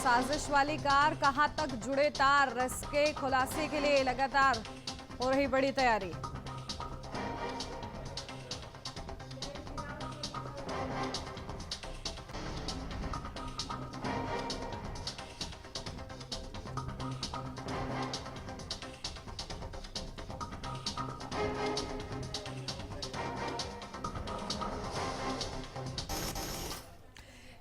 साजिश वाली कार, कहां तक जुड़े तार, इसके खुलासे के लिए लगातार हो रही बड़ी तैयारी।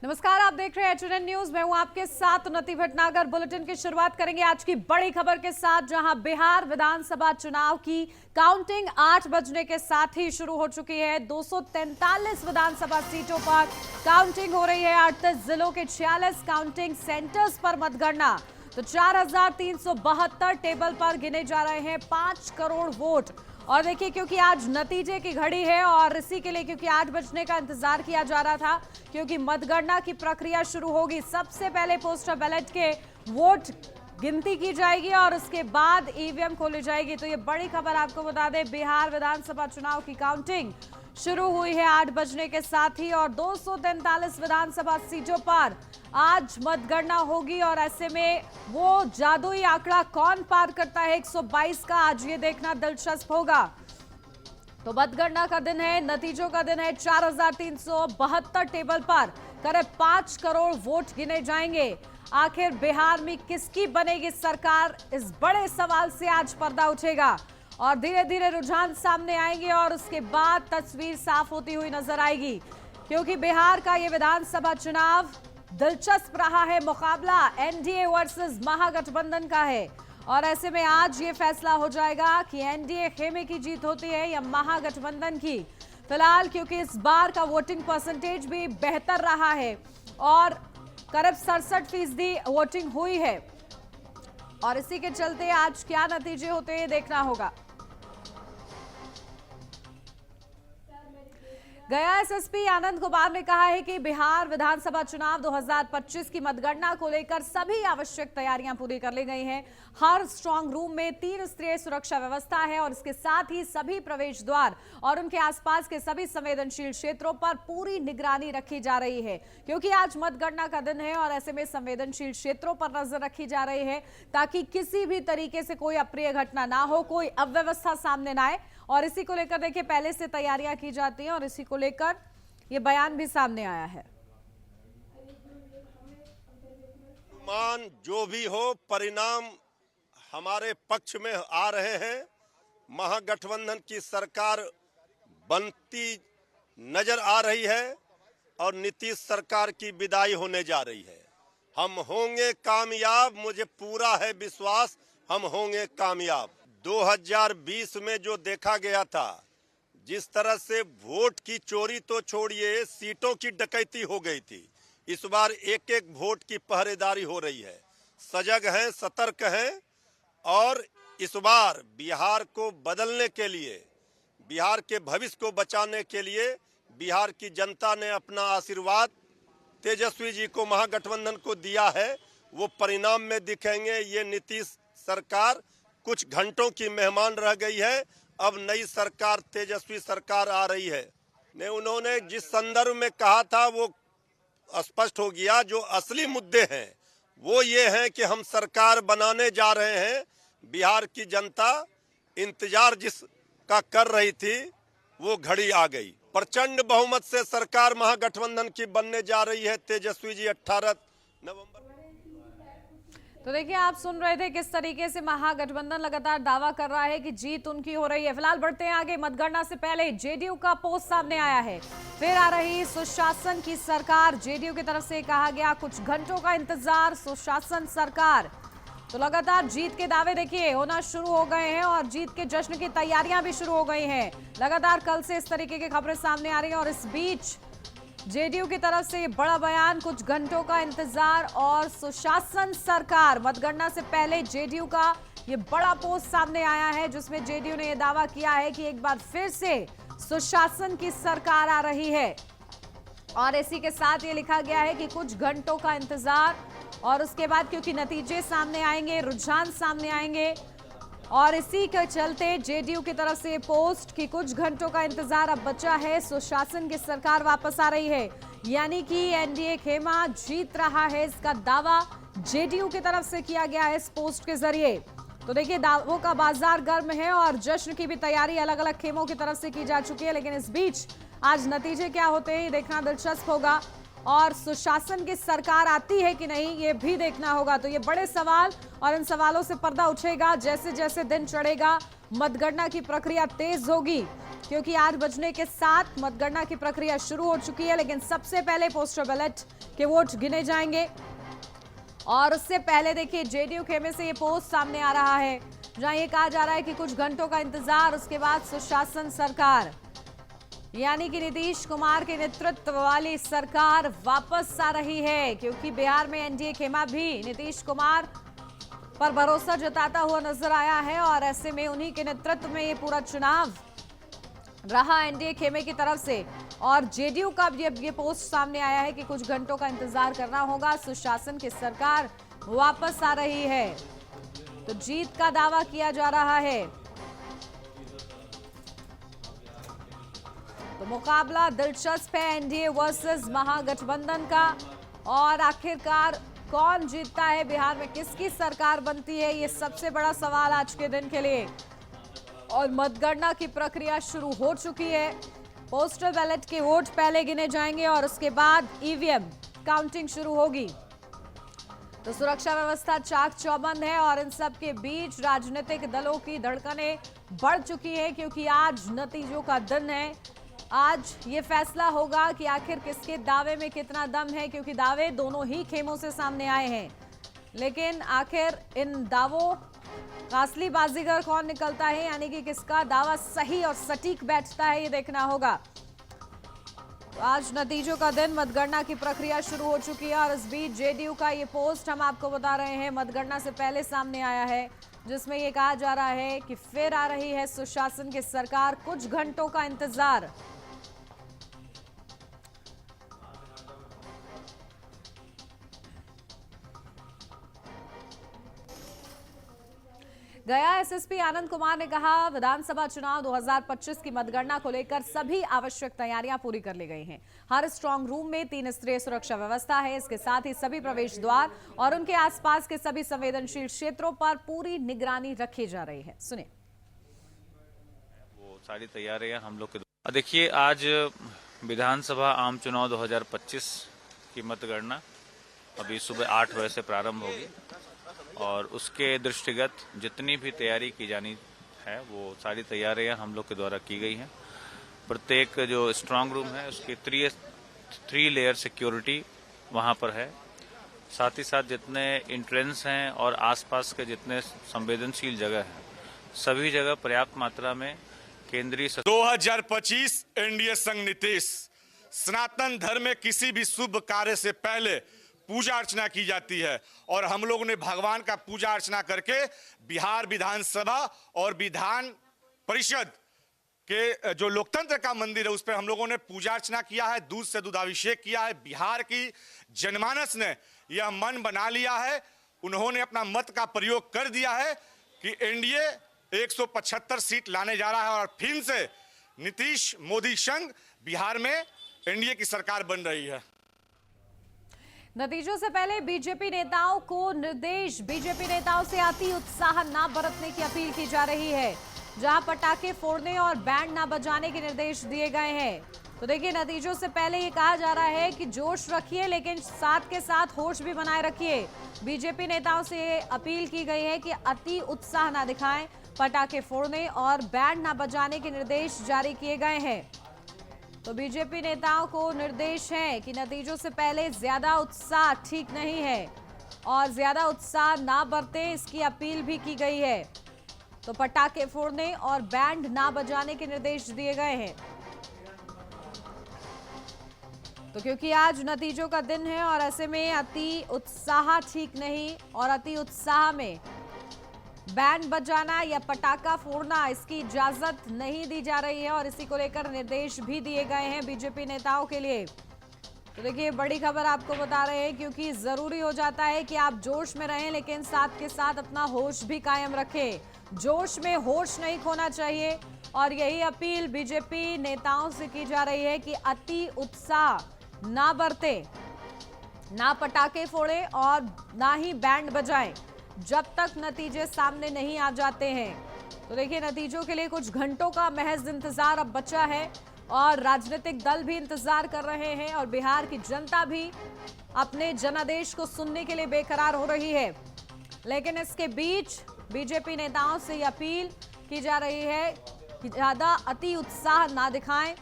नमस्कार, आप देख रहे हैं HNN न्यूज। मैं हूं आपके साथ उन्नति भटनागर। बुलेटिन की शुरुआत करेंगे आज की बड़ी खबर के साथ, जहां बिहार विधानसभा चुनाव की काउंटिंग 8 बजने के साथ ही शुरू हो चुकी है। 243 विधानसभा सीटों पर काउंटिंग हो रही है। 38 जिलों के 46 काउंटिंग सेंटर्स पर मतगणना। तो 4372 टेबल पर गिने जा रहे हैं 5 करोड़ वोट। और देखिए, क्योंकि आज नतीजे की घड़ी है और इसी के लिए क्योंकि 8 बजने का इंतजार किया जा रहा था, क्योंकि मतगणना की प्रक्रिया शुरू होगी। सबसे पहले पोस्टल बैलेट के वोट गिनती की जाएगी और उसके बाद ईवीएम खोली जाएगी। तो ये बड़ी खबर आपको बता दें, बिहार विधानसभा चुनाव की काउंटिंग शुरू हुई है 8 बजने के साथ ही, और 243 विधानसभा सीटों पर आज मतगणना होगी। और ऐसे में वो जादुई आंकड़ा कौन पार करता है 122 का, आज ये देखना दिलचस्प होगा। तो मतगणना का दिन है, नतीजों का दिन है। 4372 टेबल पर करीब 5 करोड़ वोट गिने जाएंगे। आखिर बिहार में किसकी बनेगी सरकार, इस बड़े सवाल से आज पर्दा उठेगा और धीरे धीरे रुझान सामने आएंगे और उसके बाद तस्वीर साफ होती हुई नजर आएगी। क्योंकि बिहार का ये विधानसभा चुनाव दिलचस्प रहा है। मुकाबला एनडीए वर्सेस महागठबंधन का है और ऐसे में आज ये फैसला हो जाएगा कि एनडीए खेमे की जीत होती है या महागठबंधन की। फिलहाल क्योंकि इस बार का वोटिंग परसेंटेज भी बेहतर रहा है और करीब 67% वोटिंग हुई है, और इसी के चलते आज क्या नतीजे होते हैं देखना होगा। गया एसएसपी आनंद कुमार ने कहा है कि बिहार विधानसभा चुनाव 2025 की मतगणना को लेकर सभी आवश्यक तैयारियां पूरी कर ली गई हैं। हर स्ट्रांग रूम में 3 स्तरीय सुरक्षा व्यवस्था है और इसके साथ ही सभी प्रवेश द्वार और उनके आसपास के सभी संवेदनशील क्षेत्रों पर पूरी निगरानी रखी जा रही है। क्योंकि आज मतगणना का दिन है और ऐसे में संवेदनशील क्षेत्रों पर नजर रखी जा रही है ताकि किसी भी तरीके से कोई अप्रिय घटना ना हो, कोई अव्यवस्था सामने ना आए। और इसी को लेकर देखिए पहले से तैयारियां की जाती हैं और इसी को लेकर ये बयान भी सामने आया है। मान जो भी हो, परिणाम हमारे पक्ष में आ रहे हैं। महागठबंधन की सरकार बनती नजर आ रही है और नीतीश सरकार की विदाई होने जा रही है। हम होंगे कामयाब, मुझे पूरा है विश्वास, हम होंगे कामयाब। 2020 में जो देखा गया था, जिस तरह से वोट की चोरी तो छोड़िए, सीटों की डकैती हो गई थी, इस बार एक एक वोट की पहरेदारी हो रही है। सजग हैं, सतर्क हैं और इस बार बिहार को बदलने के लिए, बिहार के भविष्य को बचाने के लिए बिहार की जनता ने अपना आशीर्वाद तेजस्वी जी को, महागठबंधन को दिया है। वो परिणाम में दिखेंगे। ये नीतीश सरकार कुछ घंटों की मेहमान रह गई है, अब नई सरकार, तेजस्वी सरकार आ रही है। उन्होंने जिस संदर्भ में कहा था वो स्पष्ट हो गया। जो असली मुद्दे हैं वो ये हैं कि हम सरकार बनाने जा रहे हैं। बिहार की जनता इंतजार जिसका कर रही थी वो घड़ी आ गई। प्रचंड बहुमत से सरकार महागठबंधन की बनने जा रही है। तेजस्वी जी 18 नवंबर। तो देखिए, आप सुन रहे थे किस तरीके से महागठबंधन लगातार दावा कर रहा है कि जीत उनकी हो रही है। फिलहाल बढ़ते हैं आगे। मतगणना से पहले जेडीयू का पोस्ट सामने आया है। फिर आ रही सुशासन की सरकार। जेडीयू की तरफ से कहा गया कुछ घंटों का इंतजार, सुशासन सरकार। तो लगातार जीत के दावे देखिए होना शुरू हो गए हैं और जीत के जश्न की तैयारियां भी शुरू हो गई हैं। लगातार कल से इस तरीके की खबरें सामने आ रही हैं और इस बीच जेडीयू की तरफ से ये बड़ा बयान, कुछ घंटों का इंतजार और सुशासन सरकार। मतगणना से पहले जेडीयू का ये बड़ा पोस्ट सामने आया है जिसमें जेडीयू ने यह दावा किया है कि एक बार फिर से सुशासन की सरकार आ रही है। और इसी के साथ ये लिखा गया है कि कुछ घंटों का इंतजार और उसके बाद क्योंकि नतीजे सामने आएंगे, रुझान सामने आएंगे और इसी के चलते जेडीयू की तरफ से पोस्ट कि कुछ घंटों का इंतजार अब बचा है, सुशासन की सरकार वापस आ रही है। यानी कि एनडीए खेमा जीत रहा है, इसका दावा जेडीयू की तरफ से किया गया है इस पोस्ट के जरिए। तो देखिए, दावों का बाजार गर्म है और जश्न की भी तैयारी अलग अलग खेमों की तरफ से की जा चुकी है। लेकिन इस बीच आज नतीजे क्या होते हैं ये देखना दिलचस्प होगा और सुशासन की सरकार आती है कि नहीं ये भी देखना होगा। तो ये बड़े सवाल और इन सवालों से पर्दा उठेगा जैसे जैसे दिन चढ़ेगा। मतगणना की प्रक्रिया तेज होगी क्योंकि 8 बजने के साथ मतगणना की प्रक्रिया शुरू हो चुकी है। लेकिन सबसे पहले पोस्टल बैलेट के वोट गिने जाएंगे और उससे पहले देखिए जेडीयू खेमे से ये पोस्ट सामने आ रहा है जहां ये कहा जा रहा है कि कुछ घंटों का इंतजार, उसके बाद सुशासन सरकार यानी कि नीतीश कुमार के नेतृत्व वाली सरकार वापस आ रही है। क्योंकि बिहार में एनडीए खेमा भी नीतीश कुमार पर भरोसा जताता हुआ नजर आया है और ऐसे में उन्हीं के नेतृत्व में ये पूरा चुनाव रहा एनडीए खेमे की तरफ से। और जेडीयू का भी अब ये पोस्ट सामने आया है कि कुछ घंटों का इंतजार करना होगा, सुशासन की सरकार वापस आ रही है। तो जीत का दावा किया जा रहा है। तो मुकाबला दिलचस्प है एनडीए वर्सेस महागठबंधन का और आखिरकार कौन जीतता है, बिहार में किसकी सरकार बनती है, ये सबसे बड़ा सवाल आज के दिन के लिए। और मतगणना की प्रक्रिया शुरू हो चुकी है। पोस्टल बैलेट के वोट पहले गिने जाएंगे और उसके बाद ईवीएम काउंटिंग शुरू होगी। तो सुरक्षा व्यवस्था चाक चौबंद है और इन सब के बीच राजनीतिक दलों की धड़कनें बढ़ चुकी है क्योंकि आज नतीजों का दिन है। आज ये फैसला होगा कि आखिर किसके दावे में कितना दम है, क्योंकि दावे दोनों ही खेमों से सामने आए हैं। लेकिन आखिर इन दावों का असली बाजीगर कौन निकलता है, यानी कि किसका दावा सही और सटीक बैठता है, ये देखना होगा। तो आज नतीजों का दिन, मतगणना की प्रक्रिया शुरू हो चुकी है और इस बीच जेडीयू का ये पोस्ट हम आपको बता रहे हैं मतगणना से पहले सामने आया है, जिसमें ये कहा जा रहा है कि फिर आ रही है सुशासन की सरकार, कुछ घंटों का इंतजार। गया एसएसपी आनंद कुमार ने कहा, विधानसभा चुनाव 2025 की मतगणना को लेकर सभी आवश्यक तैयारियां पूरी कर ली गई हैं। हर स्ट्रांग रूम में 3 स्तरीय सुरक्षा व्यवस्था है। इसके साथ ही सभी प्रवेश द्वार और उनके आसपास के सभी संवेदनशील क्षेत्रों पर पूरी निगरानी रखी जा रही है। सुनिए। वो सारी तैयारियां हम लोग के देखिए, आज विधानसभा आम चुनाव 2025 की मतगणना अभी सुबह 8 बजे से प्रारंभ होगी और उसके दृष्टिगत जितनी भी तैयारी की जानी है वो सारी तैयारियां हम लोग के द्वारा की गई हैं। प्रत्येक जो स्ट्रांग रूम है उसकी 3 लेयर सिक्योरिटी वहां पर है। साथ ही साथ जितने एंट्रेंस हैं और आसपास के जितने संवेदनशील जगह हैं, सभी जगह पर्याप्त मात्रा में केंद्रीय 2025 एनडीए संघ नीतीश, सनातन धर्म में किसी भी शुभ कार्य से पहले पूजा अर्चना की जाती है और हम लोगों ने भगवान का पूजा अर्चना करके बिहार विधानसभा और विधान परिषद के जो लोकतंत्र का मंदिर है उस पर हम लोगों ने पूजा अर्चना किया है, दूध से दूधाभिषेक किया है। बिहार की जनमानस ने यह मन बना लिया है, उन्होंने अपना मत का प्रयोग कर दिया है कि एनडीए 175 सीट लाने जा रहा है और फिर से नीतीश मोदी संघ बिहार में एनडीए की सरकार बन रही है। नतीजों से पहले बीजेपी नेताओं को निर्देश, बीजेपी नेताओं से अति उत्साह ना बरतने की अपील की जा रही है, जहां पटाखे फोड़ने और बैंड ना बजाने के निर्देश दिए गए हैं। तो देखिए, नतीजों से पहले ये कहा जा रहा है कि जोश रखिए लेकिन साथ के साथ होश भी बनाए रखिए। बीजेपी नेताओं से अपील की गई है कि अति उत्साह ना दिखाएं, पटाखे फोड़ने और बैंड ना बजाने के निर्देश जारी किए गए हैं। तो बीजेपी नेताओं को निर्देश है कि नतीजों से पहले ज्यादा उत्साह ठीक नहीं है और ज्यादा उत्साह ना बरतें, इसकी अपील भी की गई है। तो पटाखे फोड़ने और बैंड ना बजाने के निर्देश दिए गए हैं। तो क्योंकि आज नतीजों का दिन है और ऐसे में अति उत्साह ठीक नहीं और अति उत्साह में बैंड बजाना या पटाखा फोड़ना, इसकी इजाजत नहीं दी जा रही है और इसी को लेकर निर्देश भी दिए गए हैं बीजेपी नेताओं के लिए। तो देखिए, बड़ी खबर आपको बता रहे हैं क्योंकि जरूरी हो जाता है कि आप जोश में रहें लेकिन साथ के साथ अपना होश भी कायम रखें। जोश में होश नहीं खोना चाहिए और यही अपील बीजेपी नेताओं से की जा रही है कि अति उत्साह ना बरते। ना पटाखे फोड़ें और ना ही बैंड बजाएं जब तक नतीजे सामने नहीं आ जाते हैं। तो देखिए, नतीजों के लिए कुछ घंटों का महज इंतजार अब बचा है और राजनीतिक दल भी इंतजार कर रहे हैं और बिहार की जनता भी अपने जनादेश को सुनने के लिए बेकरार हो रही है। लेकिन इसके बीच बीजेपी नेताओं से ये अपील की जा रही है कि ज्यादा अति उत्साह ना दिखाएं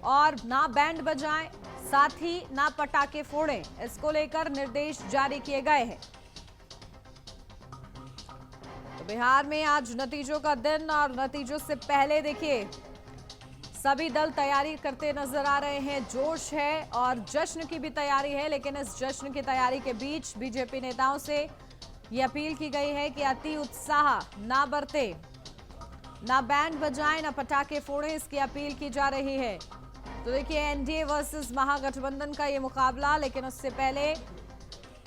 और ना बैंड बजाएं, साथ ही ना पटाखे फोड़ें। इसको लेकर निर्देश जारी किए गए हैं। तो बिहार में आज नतीजों का दिन और नतीजों से पहले देखिए सभी दल तैयारी करते नजर आ रहे हैं। जोश है और जश्न की भी तैयारी है, लेकिन इस जश्न की तैयारी के बीच बीजेपी नेताओं से ये अपील की गई है कि अति उत्साह ना बरते, ना बैंड बजाएं, ना पटाखे फोड़ें। इसकी अपील की जा रही है। तो देखिए, एनडीए वर्सेस महागठबंधन का ये मुकाबला, लेकिन उससे पहले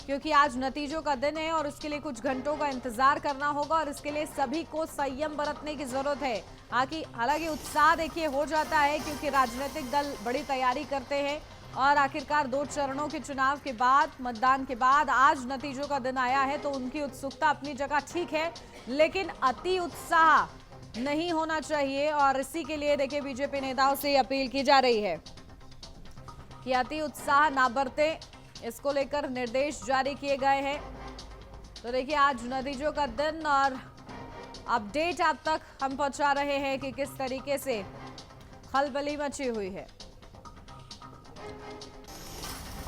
क्योंकि आज नतीजों का दिन है और उसके लिए कुछ घंटों का इंतजार करना होगा और इसके लिए सभी को संयम बरतने की जरूरत है। हालांकि उत्साह देखिए हो जाता है क्योंकि राजनीतिक दल बड़ी तैयारी करते हैं और आखिरकार 2 चरणों के चुनाव के बाद, मतदान के बाद आज नतीजों का दिन आया है, तो उनकी उत्सुकता अपनी जगह ठीक है, लेकिन अति उत्साह नहीं होना चाहिए। और इसी के लिए देखिए बीजेपी नेताओं से अपील की जा रही है कि अति उत्साह ना बरते। इसको लेकर निर्देश जारी किए गए हैं। तो देखिए, आज नतीजों का दिन और अपडेट आप तक हम पहुंचा रहे हैं कि किस तरीके से खलबली मची हुई है।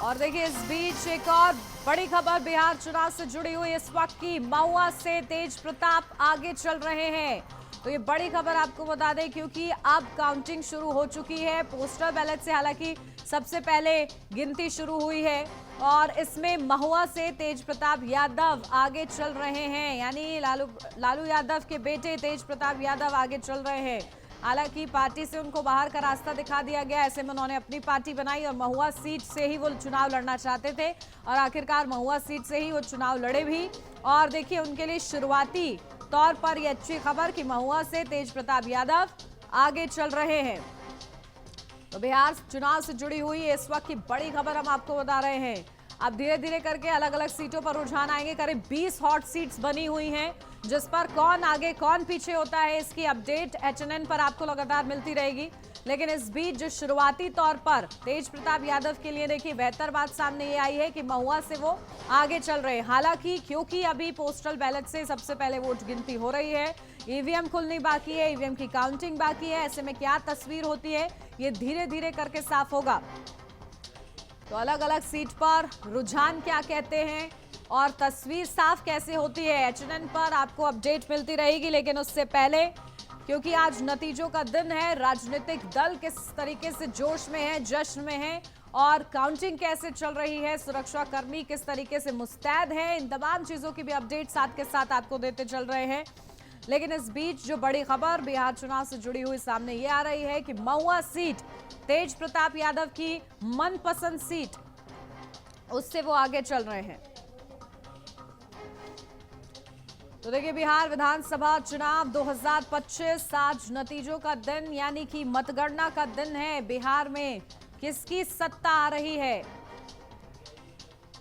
और देखिए, इस बीच एक और बड़ी खबर बिहार चुनाव से जुड़ी हुई इस वक्त की। महुआ से तेज प्रताप आगे चल रहे हैं। तो ये बड़ी खबर आपको बता दें क्योंकि अब काउंटिंग शुरू हो चुकी है। पोस्टल बैलेट से हालांकि सबसे पहले गिनती शुरू हुई है और इसमें महुआ से तेज प्रताप यादव आगे चल रहे हैं, यानी लालू यादव के बेटे तेज प्रताप यादव आगे चल रहे हैं। हालांकि पार्टी से उनको बाहर का रास्ता दिखा दिया गया, ऐसे में उन्होंने अपनी पार्टी बनाई और महुआ सीट से ही वो चुनाव लड़ना चाहते थे और आखिरकार महुआ सीट से ही वो चुनाव लड़े भी। और देखिए, उनके लिए शुरुआती तौर पर यह अच्छी खबर कि महुआ से तेज प्रताप यादव आगे चल रहे हैं। तो बिहार चुनाव से जुड़ी हुई इस वक्त की बड़ी खबर हम आपको बता रहे हैं। अब धीरे धीरे करके अलग अलग सीटों पर रुझान आएंगे। करीब 20 हॉट सीट्स बनी हुई हैं, जिस पर कौन आगे कौन पीछे होता है इसकी अपडेट HNN पर आपको लगातार मिलती रहेगी। लेकिन इस बीच जो शुरुआती तौर पर तेज प्रताप यादव के लिए देखिए बेहतर बात सामने ये आई है कि महुआ से वो आगे चल रहे हैं। हालांकि क्योंकि अभी पोस्टल बैलेट से सबसे पहले वोट गिनती हो रही है, ईवीएम खुलनी बाकी है, ईवीएम की काउंटिंग बाकी है, ऐसे में क्या तस्वीर होती है ये धीरे धीरे करके साफ होगा। तो अलग अलग सीट पर रुझान क्या कहते हैं और तस्वीर साफ कैसे होती है, HNN पर आपको अपडेट मिलती रहेगी। लेकिन उससे पहले क्योंकि आज नतीजों का दिन है, राजनीतिक दल किस तरीके से जोश में है, जश्न में है और काउंटिंग कैसे चल रही है, सुरक्षा कर्मी किस तरीके से मुस्तैद है, इन तमाम चीजों की भी अपडेट साथ के साथ आपको देते चल रहे हैं। लेकिन इस बीच जो बड़ी खबर बिहार चुनाव से जुड़ी हुई सामने ये आ रही है कि महुआ सीट तेज प्रताप यादव की मनपसंद सीट, उससे वो आगे चल रहे हैं। तो देखिए, बिहार विधानसभा चुनाव 2025 आज नतीजों का दिन यानी कि मतगणना का दिन है। बिहार में किसकी सत्ता आ रही है,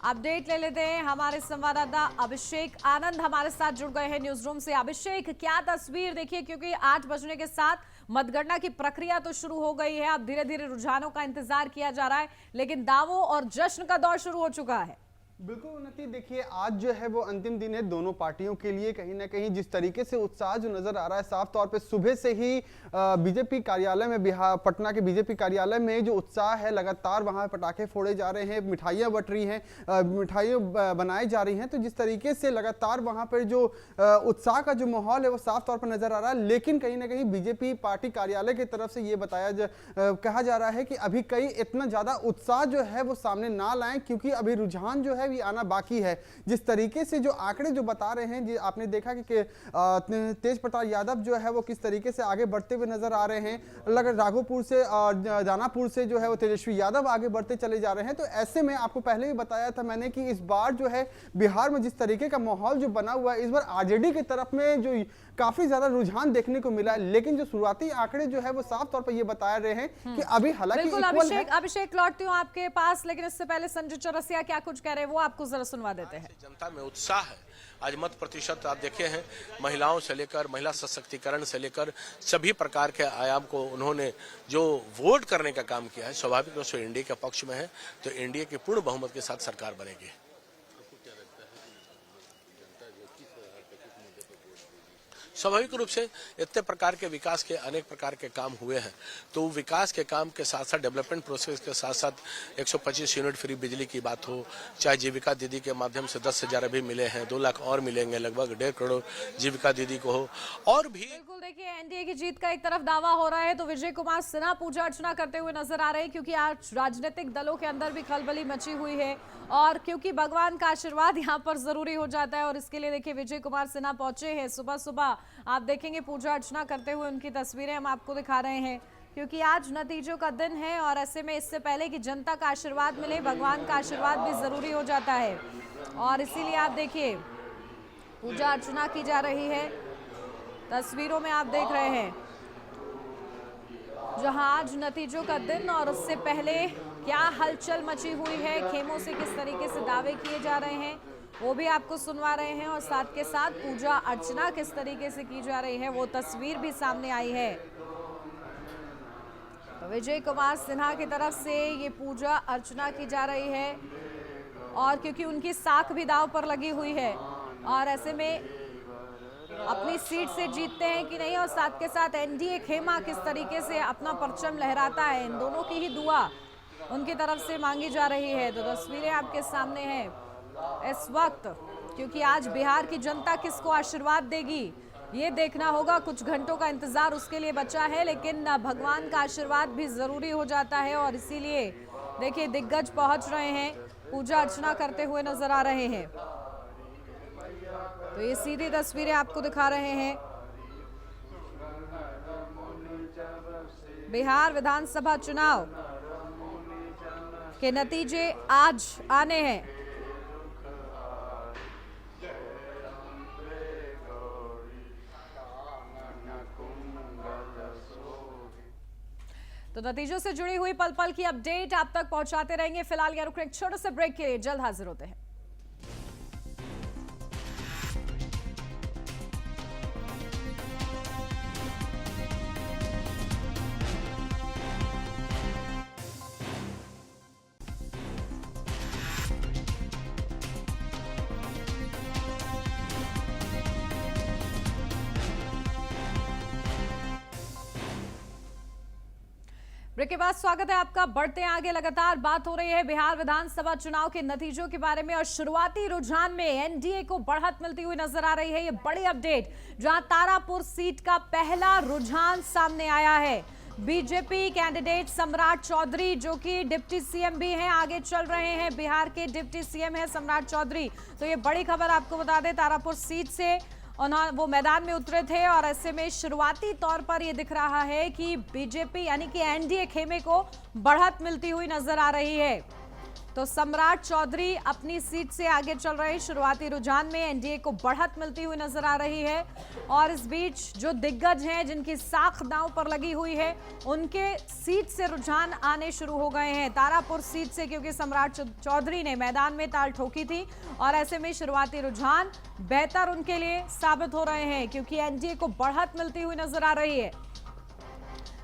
अपडेट ले लेते हैं। हमारे संवाददाता अभिषेक आनंद हमारे साथ जुड़ गए हैं न्यूज रूम से। अभिषेक, क्या तस्वीर देखिए, क्योंकि 8 बजने के साथ मतगणना की प्रक्रिया तो शुरू हो गई है, अब धीरे धीरे रुझानों का इंतजार किया जा रहा है, लेकिन दावों और जश्न का दौर शुरू हो चुका है। बिल्कुल उन्नति, देखिए आज जो है वो अंतिम दिन है दोनों पार्टियों के लिए। कहीं ना कहीं जिस तरीके से उत्साह जो नजर आ रहा है, साफ तौर पे सुबह से ही बीजेपी कार्यालय में, बिहार पटना के बीजेपी कार्यालय में जो उत्साह है, लगातार वहां पटाखे फोड़े जा रहे हैं, मिठाइयां बट रही हैं, मिठाइयां बनाई जा रही हैं। तो जिस तरीके से लगातार वहां पर जो उत्साह का जो माहौल है वो साफ तौर पर नजर आ रहा है। लेकिन कहीं ना कहीं बीजेपी पार्टी कार्यालय की तरफ से ये कहा जा रहा है कि अभी कहीं इतना ज्यादा उत्साह जो है वो सामने ना लाएं, क्योंकि अभी रुझान जो है अभी आना बाकी है। जिस तरीके से जो आंकड़े जो बता रहे हैं, आपने देखा कि तेज प्रताप यादव जो है वो किस तरीके से आगे बढ़ते हुए नजर आ रहे हैं। लग राघोपुर से दानापुर से जो है वो तेजस्वी यादव आगे बढ़ते चले जा रहे हैं। तो ऐसे में आपको पहले भी बताया था मैंने कि इस बार जो है बिहार में जिस तरीके का माहौल जो बना हुआ है, इस बार आरजेडी की तरफ में जो काफी ज्यादा रुझान देखने को मिला है। लेकिन जो शुरुआती आंकड़े जो है वो साफ तौर पर ये बता रहे हैं कि अभी हालांकि अभिषेक लौटती हूँ आपके पास, लेकिन इससे पहले संजय चौरसिया क्या कुछ कह रहे हैं वो आपको जरा सुनवा देते हैं। जनता में उत्साह है। आज मत प्रतिशत आप देखे हैं, महिलाओं से लेकर महिला सशक्तिकरण से लेकर सभी प्रकार के आयाम को उन्होंने जो वोट करने का काम किया है, स्वाभाविक रूप से एनडीए के पक्ष में है। तो एनडीए की पूर्ण बहुमत के साथ सरकार बनेगी। स्वाभाविक रूप से इतने प्रकार के विकास के अनेक प्रकार के काम हुए हैं, तो विकास के काम के साथ साथ डेवलपमेंट प्रोसेस के साथ साथ 125 यूनिट फ्री बिजली की बात हो, चाहे जीविका दीदी के माध्यम से 10,000 अभी मिले हैं, 2 लाख और मिलेंगे, लगभग 1.5 करोड़ जीविका दीदी को हो। और भी बिल्कुल देखिए, एनडीए की जीत का एक तरफ दावा हो रहा है तो विजय कुमार सिन्हा पूजा अर्चना करते हुए नजर आ रहे हैं, क्योंकि आज राजनीतिक दलों के अंदर भी खलबली मची हुई है और क्योंकि भगवान का आशीर्वाद यहाँ पर जरूरी हो जाता है और इसके लिए देखिए विजय कुमार सिन्हा पहुंचे हैं। सुबह सुबह आप देखेंगे पूजा अर्चना करते हुए उनकी तस्वीरें हम आपको दिखा रहे हैं, क्योंकि आज नतीजों का दिन है और ऐसे में इससे पहले कि जनता का आशीर्वाद मिले, भगवान का आशीर्वाद भी जरूरी हो जाता है और इसीलिए आप देखिए पूजा अर्चना की जा रही है। तस्वीरों में आप देख रहे हैं जहां आज नतीजों का दिन और उससे पहले क्या हलचल मची हुई है, खेमों से किस तरीके से दावे किए जा रहे हैं वो भी आपको सुनवा रहे हैं और साथ के साथ पूजा अर्चना किस तरीके से की जा रही है वो तस्वीर भी सामने आई है। तो विजय कुमार सिन्हा की तरफ से ये पूजा अर्चना की जा रही है और क्योंकि उनकी साख भी दांव पर लगी हुई है और ऐसे में अपनी सीट से जीतते हैं कि नहीं और साथ के साथ एनडीए खेमा किस तरीके से अपना परचम लहराता है, इन दोनों की ही दुआ उनकी तरफ से मांगी जा रही है। तो तस्वीरें आपके सामने हैं इस वक्त, क्योंकि आज बिहार की जनता किसको आशीर्वाद देगी ये देखना होगा। कुछ घंटों का इंतजार उसके लिए बचा है, लेकिन भगवान का आशीर्वाद भी जरूरी हो जाता है और इसीलिए देखिए दिग्गज पहुंच रहे हैं, पूजा अर्चना करते हुए नजर आ रहे हैं। तो ये सीधी तस्वीरें आपको दिखा रहे हैं। बिहार विधानसभा चुनाव के नतीजे आज आने हैं। तो नतीजों से जुड़ी हुई पल पल की अपडेट आप तक पहुंचाते रहेंगे। फिलहाल यहाँ रुक रहे एक छोटे से ब्रेक के लिए, जल्द हाजिर होते हैं। ब्रेक के बाद स्वागत है आपका। बढ़ते हैं आगे, लगातार बात हो रही है बिहार विधानसभा चुनाव के नतीजों के बारे में और शुरुआती रुझान में एनडीए को बढ़त मिलती हुई नजर आ रही है। ये बड़ी अपडेट जहां तारापुर सीट का पहला रुझान सामने आया है। बीजेपी कैंडिडेट सम्राट चौधरी जो कि डिप्टी सीएम भी हैं, आगे चल रहे हैं। बिहार के डिप्टी सीएम है सम्राट चौधरी। तो ये बड़ी खबर आपको बता दें, तारापुर सीट से वो मैदान में उतरे थे और ऐसे में शुरुआती तौर पर ये दिख रहा है कि बीजेपी यानी कि एनडीए खेमे को बढ़त मिलती हुई नजर आ रही है। तो सम्राट चौधरी अपनी सीट से आगे चल रहे हैं। शुरुआती रुझान में एनडीए को बढ़त मिलती हुई नजर आ रही है और इस बीच जो दिग्गज हैं जिनकी साख दांव पर लगी हुई है उनके सीट से रुझान आने शुरू हो गए हैं। तारापुर सीट से क्योंकि सम्राट चौधरी ने मैदान में ताल ठोकी थी और ऐसे में शुरुआती रुझान बेहतर उनके लिए साबित हो रहे हैं क्योंकि एनडीए को बढ़त मिलती हुई नजर आ रही है।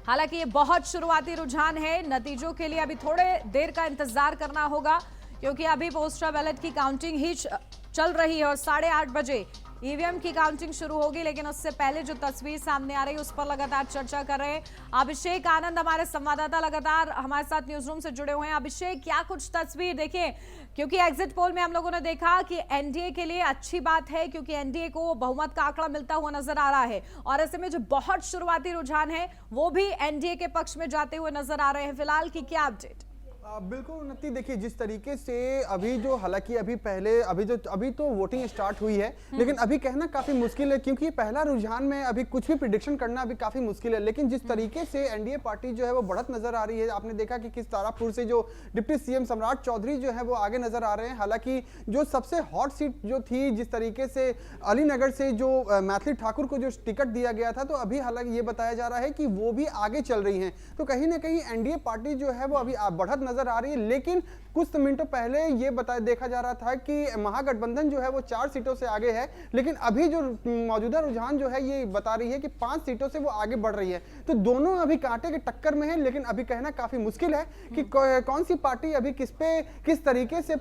हालांकि ये बहुत शुरुआती रुझान है, नतीजों के लिए अभी थोड़े देर का इंतजार करना होगा क्योंकि अभी पोस्टल बैलेट की काउंटिंग ही चल रही है और 8:30 बजे ईवीएम की काउंटिंग शुरू होगी। लेकिन उससे पहले जो तस्वीर सामने आ रही है उस पर लगातार चर्चा कर रहे हैं अभिषेक आनंद, हमारे संवाददाता लगातार हमारे साथ न्यूज रूम से जुड़े हुए हैं। अभिषेक, क्या कुछ तस्वीर देखिए, क्योंकि एग्जिट पोल में हम लोगों ने देखा कि एनडीए के लिए अच्छी बात है क्योंकि एनडीए को बहुमत का आंकड़ा मिलता हुआ नजर आ रहा है और ऐसे में जो बहुत शुरुआती रुझान है वो भी एनडीए के पक्ष में जाते हुए नजर आ रहे हैं। फिलहाल की क्या अपडेट? बिल्कुल उन्नति, देखिए जिस तरीके से अभी जो, हालांकि अभी तो वोटिंग स्टार्ट हुई है, लेकिन अभी कहना काफी मुश्किल है क्योंकि पहला रुझान में अभी कुछ भी प्रिडिक्शन करना अभी काफी मुश्किल है। लेकिन जिस तरीके से एनडीए पार्टी जो है वो बढ़त नजर आ रही है, आपने देखा कि किस तारापुर से जो डिप्टी सीएम सम्राट चौधरी जो है वो आगे नजर आ रहे हैं। हालांकि जो सबसे हॉट सीट जो थी, जिस तरीके से अलीनगर से जो मैथिली ठाकुर को जो टिकट दिया गया था, तो अभी हालांकि ये बताया जा रहा है कि वो भी आगे चल रही है। तो कहीं ना कहीं एनडीए पार्टी जो है वो अभी बढ़त नजर आ रही है। लेकिन कुछ मिनटों पहले ये देखा जा रहा था कि महागठबंधन जो है वो 4 सीटों से आगे है, लेकिन अभी जो मौजूदा रुझान जो है ये बता रही है कि 5 सीटों से वो आगे बढ़ रही है। तो दोनों अभी कांटे के टक्कर में है, लेकिन अभी कहना काफी मुश्किल है कि कौन सी पार्टी अभी किस तरीके से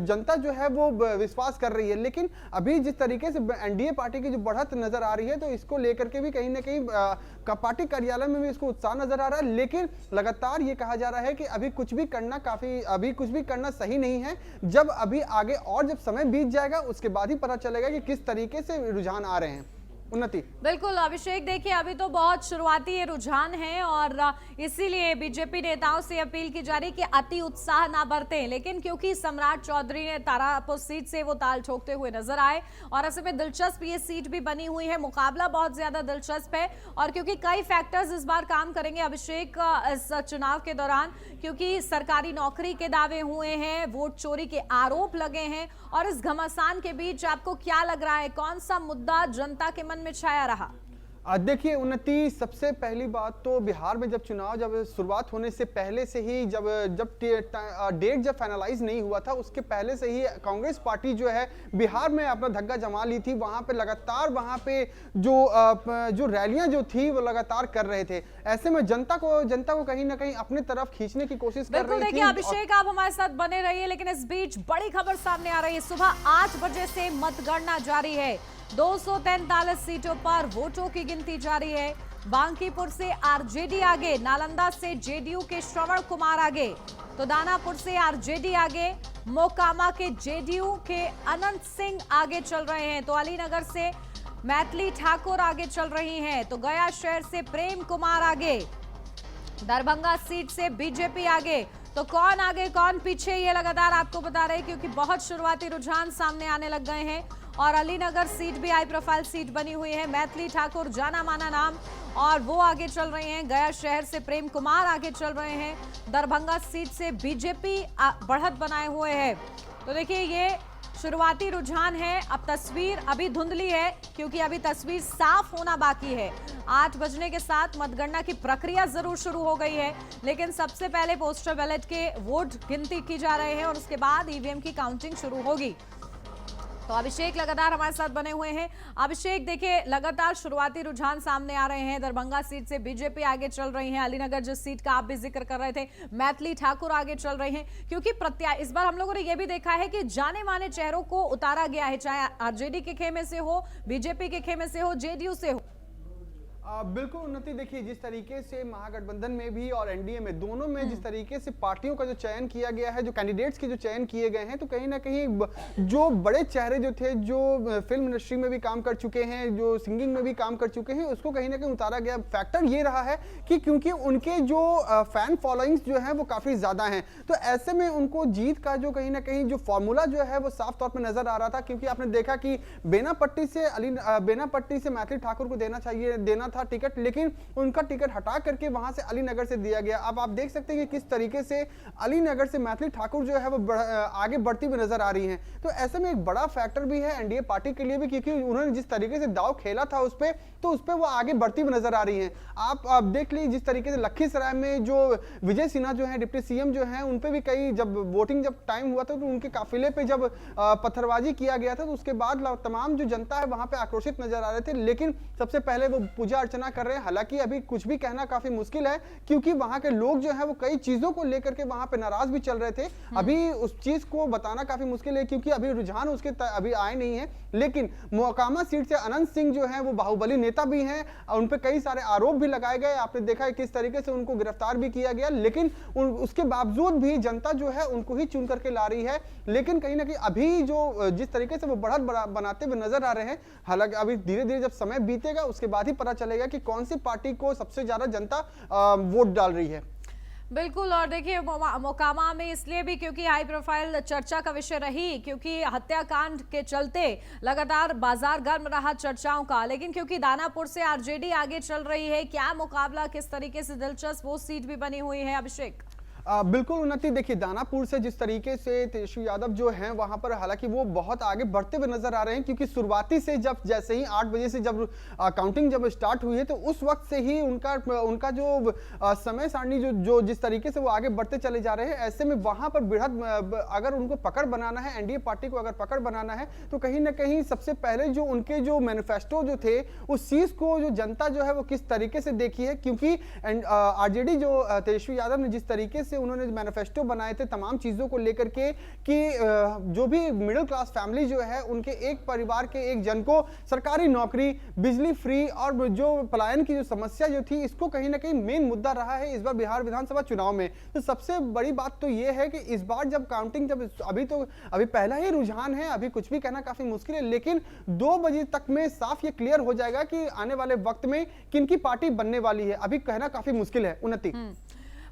जनता जो है वो विश्वास कर रही है। लेकिन अभी जिस तरीके से एनडीए पार्टी की जो बढ़त नजर आ रही है, तो इसको लेकर के भी कहीं ना कहीं पार्टी कार्यालय में भी इसको उत्साह नजर आ रहा है। लेकिन लगातार ये कहा जा रहा है कि अभी कुछ भी करना सही नहीं है। जब अभी आगे और जब समय बीत जाएगा उसके बाद ही पता चलेगा कि किस तरीके से रुझान आ रहे हैं। उन्नति, बिल्कुल अभिषेक, देखिए अभी तो बहुत शुरुआती ये रुझान है और इसीलिए बीजेपी नेताओं से अपील की जा रही कि अति उत्साह ना बरतें। लेकिन क्योंकि सम्राट चौधरी ने तारापुर सीट से वो ताल ठोकते हुए नजर आए और ऐसे में दिलचस्प ये सीट भी बनी हुई है, मुकाबला बहुत ज्यादा दिलचस्प है। और क्योंकि कई फैक्टर्स इस बार काम करेंगे अभिषेक इस चुनाव के दौरान, क्योंकि सरकारी नौकरी के दावे हुए हैं, वोट चोरी के आरोप लगे हैं, और इस घमासान के बीच आपको क्या लग रहा है, कौन सा मुद्दा जनता के मन में छाया रहा? देखिए उन्नति, सबसे पहली बात तो बिहार में जब शुरुआत होने से पहले से ही जब डेट जब फाइनलाइज नहीं हुआ था, उसके पहले से ही कांग्रेस पार्टी जो है बिहार में अपना धग्गा जमा ली थी। वहां पे लगातार जो रैलियां जो थी वो लगातार कर रहे थे। ऐसे में जनता को कहीं ना कहीं अपने तरफ खींचने की कोशिश कर रही थी। देखिए अभिषेक, आप हमारे साथ बने रहिए, लेकिन इस बीच बड़ी खबर सामने आ रही है। सुबह 8 बजे से मतगणना जारी है। 243 सीटों पर वोटों की गिनती जारी है। बांकीपुर से आरजेडी आगे, नालंदा से जेडीयू के श्रवण कुमार आगे, तो दानापुर से आरजेडी आगे, मोकामा के जेडीयू के अनंत सिंह आगे चल रहे हैं, तो अलीनगर से मैथिली ठाकुर आगे चल रही हैं, तो गया शहर से प्रेम कुमार आगे, दरभंगा सीट से बीजेपी आगे। तो कौन आगे कौन पीछे ये लगातार आपको बता रहे हैं, क्योंकि बहुत शुरुआती रुझान सामने आने लग गए हैं। और अलीनगर सीट भी हाई प्रोफाइल सीट बनी हुई है। मैथिली ठाकुर जाना माना नाम, और वो आगे चल रहे हैं। गया शहर से प्रेम कुमार आगे चल रहे हैं। दरभंगा सीट से बीजेपी बढ़त बनाए हुए है। तो देखिए ये शुरुआती रुझान है। अब तस्वीर अभी धुंधली है क्योंकि अभी तस्वीर साफ होना बाकी है। 8 बजने के साथ मतगणना की प्रक्रिया जरूर शुरू हो गई है, लेकिन सबसे पहले पोस्टल बैलेट के वोट गिनती की जा रहे हैं और उसके बाद ईवीएम की काउंटिंग शुरू होगी। तो अभिषेक लगातार हमारे साथ बने हुए हैं। अभिषेक, देखिए लगातार शुरुआती रुझान सामने आ रहे हैं। दरभंगा सीट से बीजेपी आगे चल रही है। अलीनगर जिस सीट का आप भी जिक्र कर रहे थे, मैथिली ठाकुर आगे चल रही हैं, क्योंकि इस बार हम लोगों ने यह भी देखा है कि जाने माने चेहरों को उतारा गया है, चाहे आरजेडी के खेमे से हो, बीजेपी के खेमे से हो, जेडीयू से हो। बिल्कुल उन्नति, देखिए जिस तरीके से महागठबंधन में भी और एनडीए में दोनों में जिस तरीके से पार्टियों का जो चयन किया गया है, जो कैंडिडेट्स के जो चयन किए गए हैं, तो कहीं ना कहीं जो बड़े चेहरे जो थे, जो फिल्म इंडस्ट्री में भी काम कर चुके हैं, जो सिंगिंग में भी काम कर चुके हैं, उसको कहीं ना कहीं उतारा गया। फैक्टर ये रहा है कि क्योंकि उनके जो फैन फॉलोइंग्स जो है वो काफी ज्यादा हैं, तो ऐसे में उनको जीत का जो कहीं ना कहीं जो फॉर्मूला जो है वो साफ तौर पर नजर आ रहा था। क्योंकि आपने देखा कि बेनापट्टी से मैथिली ठाकुर को देना था टिकट, लेकिन उनका टिकट हटा करके वहां से अलीनगर से दिया गया। अब आप देख सकते हैं कि किस तरीके से अलीनगर से मैथिली ठाकुर जो है वो आगे बढ़ती हुई नजर आ रही हैं। तो ऐसे में एक बड़ा फैक्टर भी है एनडीए पार्टी के लिए भी, क्योंकि उन्होंने जिस तरीके से दाव खेला था उस पे वो आगे बढ़ती हुई नजर आ रही हैं। आप देख लीजिए जिस तरीके से लखीसराय में जो विजय सिन्हा जो है डिप्टी सीएम जो है, उन पे भी कई जब टाइम हुआ था तो उनके काफिले पे जब पत्थरबाजी किया गया था, तो उसके बाद तमाम जो जनता है वहां पे आक्रोशित नजर आ रहे थे। लेकिन सबसे पहले वो पूजा अर्चना कर रहे हैं। हालांकि अभी कुछ भी कहना काफी मुश्किल है, क्योंकि वहां के लोग जो है वो कई चीजों को लेकर के वहां पे नाराज भी चल रहे थे। अभी उस चीज को बताना काफी मुश्किल है, क्योंकि अभी रुझान उसके अभी आए नहीं है। लेकिन मोकामा सीट से अनंत सिंह जो है वो बाहुबली नेता भी हैं, उन पे कई सारे आरोप भी लगाए गए। आपने देखा है किस तरीके से उनको गिरफ्तार भी किया गया, लेकिन उसके बावजूद भी जनता जो है उनको ही चुन करके ला रही है। लेकिन कहीं ना कहीं अभी जो जिस तरीके से वो बढ़त बनाते हुए नजर आ रहे हैं, हालांकि अभी धीरे धीरे जब समय बीतेगा उसके बाद ही पता चलेगा कि कौन सी पार्टी को सबसे ज्यादा जनता वोट डाल रही है। बिल्कुल। और देखिए मोकामा में इसलिए भी क्योंकि हाई प्रोफाइल चर्चा का विषय रही, क्योंकि हत्याकांड के चलते लगातार बाजार गर्म रहा चर्चाओं का। लेकिन क्योंकि दानापुर से आरजेडी आगे चल रही है, क्या मुकाबला किस तरीके से दिलचस्प, वो सीट भी बनी हुई है। अभिषेक बिल्कुल उन्नति, देखिए दानापुर से जिस तरीके से तेजस्वी यादव जो हैं वहां पर हालांकि वो बहुत आगे बढ़ते हुए नजर आ रहे हैं, क्योंकि शुरुआती से जब जैसे ही 8 बजे से जब काउंटिंग जब स्टार्ट हुई है तो उस वक्त से ही उनका जो समय सारणी जो जिस तरीके से वो आगे बढ़ते चले जा रहे हैं, ऐसे में वहां पर बेहद अगर उनको पकड़ बनाना है, एनडीए पार्टी को अगर पकड़ बनाना है तो कहीं ना कहीं सबसे पहले जो उनके जो मैनिफेस्टो जो थे उस चीज को जो जनता जो है वो किस तरीके से देखी है, क्योंकि आरजेडी जो तेजस्वी यादव ने जिस तरीके से उन्होंने मैनिफेस्टो बनाए थे तमाम चीजों को लेकर के कि जो भी मिडिल क्लास फैमिली जो है उनके एक परिवार के एक जन को सरकारी नौकरी, बिजली फ्री और जो पलायन की जो समस्या जो थी, इसको कहीं ना कहीं मेन मुद्दा रहा है इस बार बिहार विधानसभा चुनाव में। तो सबसे बड़ी बात तो यह है कि इस बार जब काउंटिंग जब अभी पहला ही रुझान है, अभी कुछ भी कहना काफी मुश्किल है, लेकिन 2 बजे तक में साफ ये क्लियर हो जाएगा कि आने वाले वक्त में किनकी पार्टी बनने वाली है। अभी कहना काफी मुश्किल है। उन्नति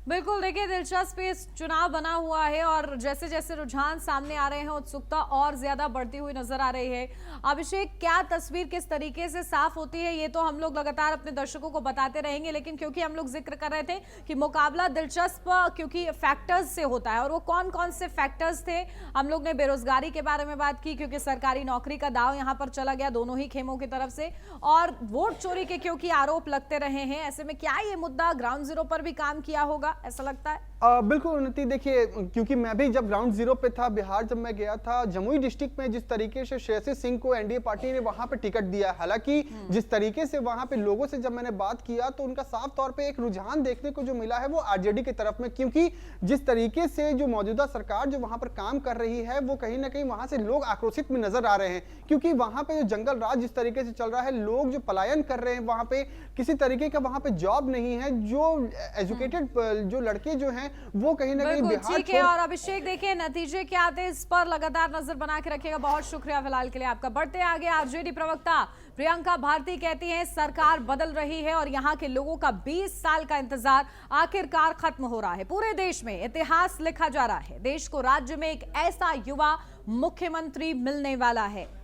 बिल्कुल, देखिए दिलचस्प इस चुनाव बना हुआ है और जैसे जैसे रुझान सामने आ रहे हैं उत्सुकता और ज्यादा बढ़ती हुई नजर आ रही है। अभिषेक, क्या तस्वीर किस तरीके से साफ होती है ये तो हम लोग लगातार अपने दर्शकों को बताते रहेंगे, लेकिन क्योंकि हम लोग जिक्र कर रहे थे कि मुकाबला दिलचस्प क्योंकि फैक्टर्स से होता है, और वो कौन कौन से फैक्टर्स थे। हम लोग ने बेरोजगारी के बारे में बात की, क्योंकि सरकारी नौकरी का दाव यहाँ पर चला गया दोनों ही खेमों की तरफ से, और वोट चोरी के क्योंकि आरोप लगते रहे हैं। ऐसे में क्या ये मुद्दा ग्राउंड जीरो पर भी काम किया होगा, ऐसा लगता है? बिल्कुल उन्नति, देखिए क्योंकि मैं भी जब ग्राउंड जीरो पे था बिहार, जब मैं गया था जमुई डिस्ट्रिक्ट में, जिस तरीके से श्रेयसी सिंह को एनडीए पार्टी ने वहां पे टिकट दिया, हालांकि जिस तरीके से वहां पे लोगों से जब मैंने बात किया तो उनका साफ तौर पे एक रुझान देखने को जो मिला है वो आरजेडी की तरफ में, क्योंकि जिस तरीके से जो मौजूदा सरकार जो वहां पर काम कर रही है वो कहीं ना कहीं वहां से लोग आक्रोशित में नजर आ रहे हैं, क्योंकि वहां पे जो जंगल राज जिस तरीके से चल रहा है, लोग जो पलायन कर रहे हैं, वहां पे किसी तरीके का वहां पे जॉब नहीं है, जो एजुकेटेड जो लड़के जो हैं वो कहीं ना कहीं बिहार ठीक है। और अभिषेक, देखिए नतीजे क्या आते हैं इस पर लगातार नजर बना के रखिएगा। बहुत शुक्रिया फिलहाल के लिए आपका। बढ़ते आगे, आरजेडी प्रवक्ता प्रियंका भारती कहती हैं सरकार बदल रही है और यहाँ के लोगों का 20 साल का इंतजार आखिरकार खत्म हो रहा है। पूरे देश में इतिहास लिखा जा रहा है। देश को राज्य में एक ऐसा युवा मुख्यमंत्री मिलने वाला है।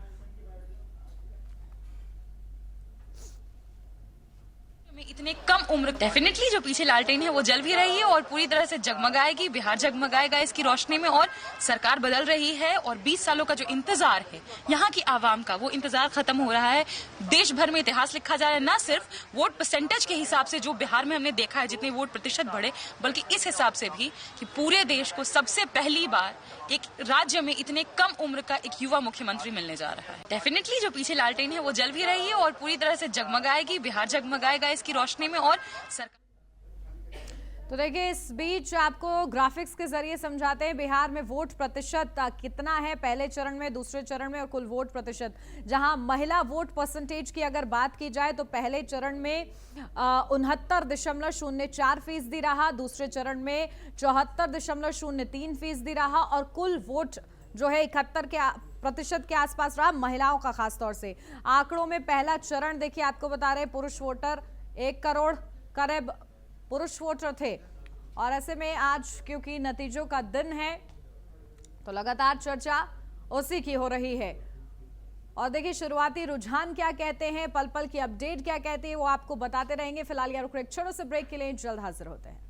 इतने कम उम्र, डेफिनेटली जो पीछे लालटेन है वो जल भी रही है और पूरी तरह से जगमगाएगी, बिहार जगमगाएगा इसकी रोशनी में। और सरकार बदल रही है और 20 सालों का जो इंतजार है यहाँ की आवाम का, वो इंतजार खत्म हो रहा है। देश भर में इतिहास लिखा जा रहा है, न सिर्फ वोट परसेंटेज के हिसाब से जो बिहार में हमने देखा है जितने वोट प्रतिशत बढ़े, बल्कि इस हिसाब से भी कि पूरे देश को सबसे पहली बार एक राज्य में इतने कम उम्र का एक युवा मुख्यमंत्री मिलने जा रहा है। डेफिनेटली जो पीछे लालटेन है वो जल भी रही है और पूरी तरह से जगमगाएगी, बिहार जगमगाएगा इसकी रोशनी में। और सरकार तो देखिए इस बीच आपको ग्राफिक्स के जरिए समझाते हैं बिहार में वोट प्रतिशत कितना है पहले चरण में, दूसरे चरण में और कुल वोट प्रतिशत। जहां महिला वोट परसेंटेज की अगर बात की जाए तो पहले चरण में 69.04% रहा, दूसरे चरण में 74.03% रहा और कुल वोट जो है 71% के आसपास रहा महिलाओं का खासतौर से। आंकड़ों में पहला चरण देखिए आपको बता रहे पुरुष वोटर 1 करोड़ करीब पुरुष वोटर थे, और ऐसे में आज क्योंकि नतीजों का दिन है तो लगातार चर्चा उसी की हो रही है। और देखिए शुरुआती रुझान क्या कहते हैं, पल पल की अपडेट क्या कहती है, वो आपको बताते रहेंगे। फिलहाल यार रुक छोड़ो से ब्रेक के लिए, जल्द हाजिर होते हैं।